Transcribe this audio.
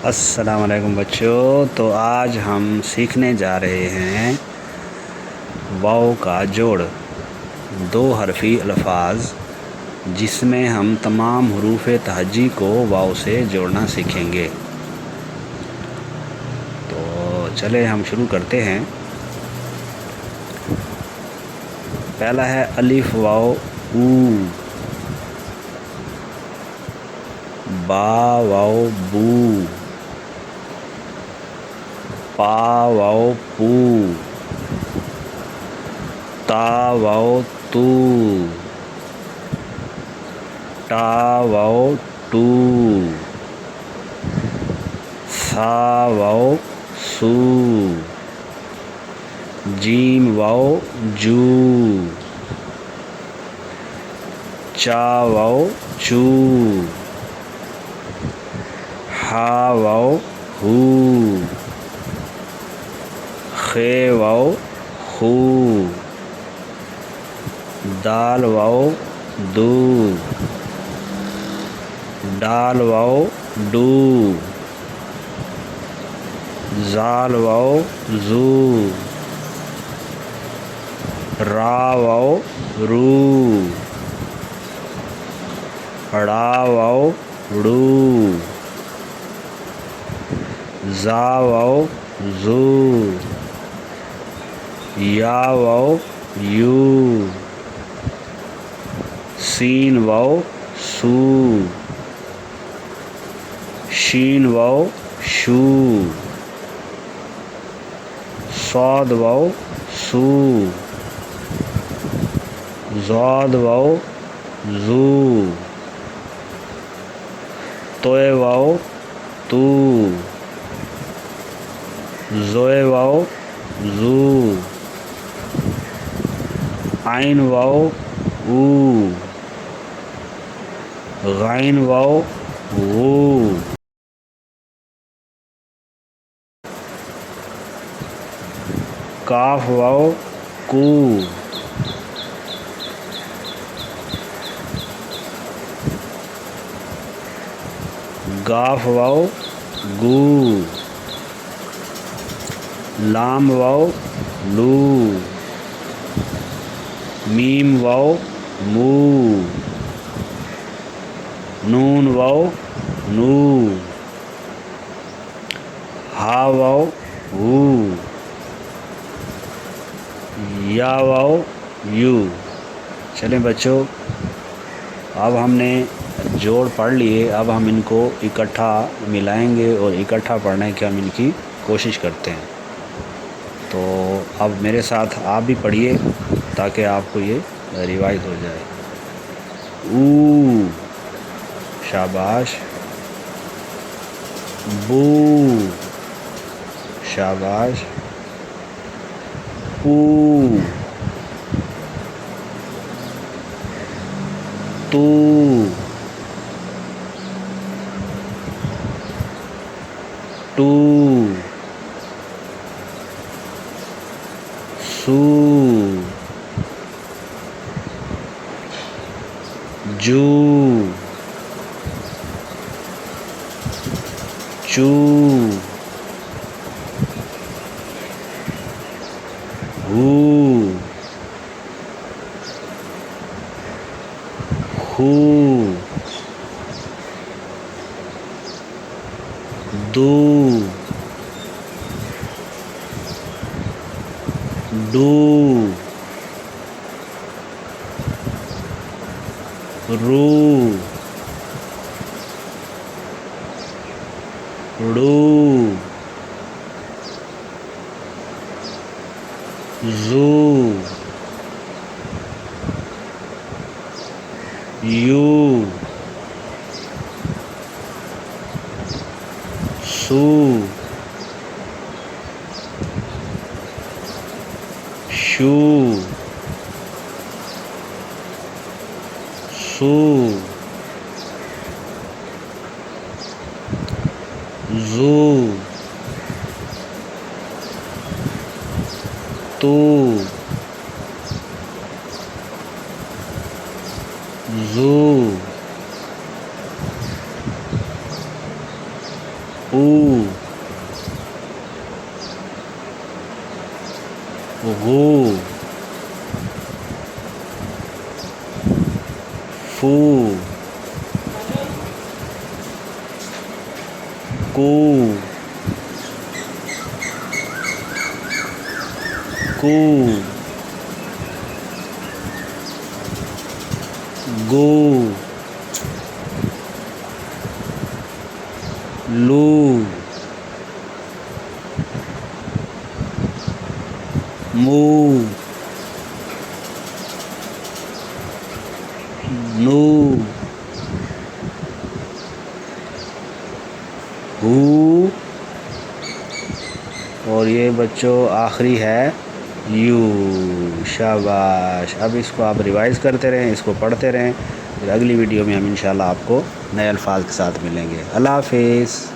السلام علیکم بچوں، تو آج ہم سیکھنے جا رہے ہیں واو کا جوڑ، دو حرفی الفاظ جس میں ہم تمام حروف تہجی کو واو سے جوڑنا سیکھیں گے۔ تو چلے ہم شروع کرتے ہیں۔ پہلا ہے الف واو او، با واو بو، پا واو پو، تا واو تو، ٹا واو ٹو، سا واو سو، جیم واو جو، چا واو چو، ہا واو ہو، خے واو خو، دال واو دو، ڈال واو ڈو، زال واو زو، را واو رو، ڑا واو ڑو، زا واو زو، یا واو یو، سین واو سو، شین واو شو، صاد واو سو، ضاد واو زو، توئے واو تو، زوئے واو زو، عین واو او، غین واو غو، کاف واو کو، گاف واو گو، لام واو لو، میم واو مو، نون واو نو، ہا واو ہو، یا واو یو۔ چلیں بچوں، اب ہم نے جوڑ پڑھ لیے، اب ہم ان کو اکٹھا ملائیں گے اور اکٹھا پڑھنے کی ہم ان کی کوشش کرتے ہیں۔ تو اب میرے ساتھ آپ بھی پڑھیے تاکہ آپ کو یہ روایت ہو جائے۔ او، شاباش، بو، شاباش، او، تو، ٹو، سو، جو، چو، ہو، خو، دو، ڈو، رو، ڑو، زو، یو، سو، شو، سو، زو، تو، زو، او، غو، فو، کو، کو، گو، لو، مو، نو، ہو، اور یہ بچوں آخری ہے یو۔ شاباش، اب اس کو آپ ریوائز کرتے رہیں، اس کو پڑھتے رہیں، پھر اگلی ویڈیو میں ہم انشاءاللہ آپ کو نئے الفاظ کے ساتھ ملیں گے۔ اللہ حافظ۔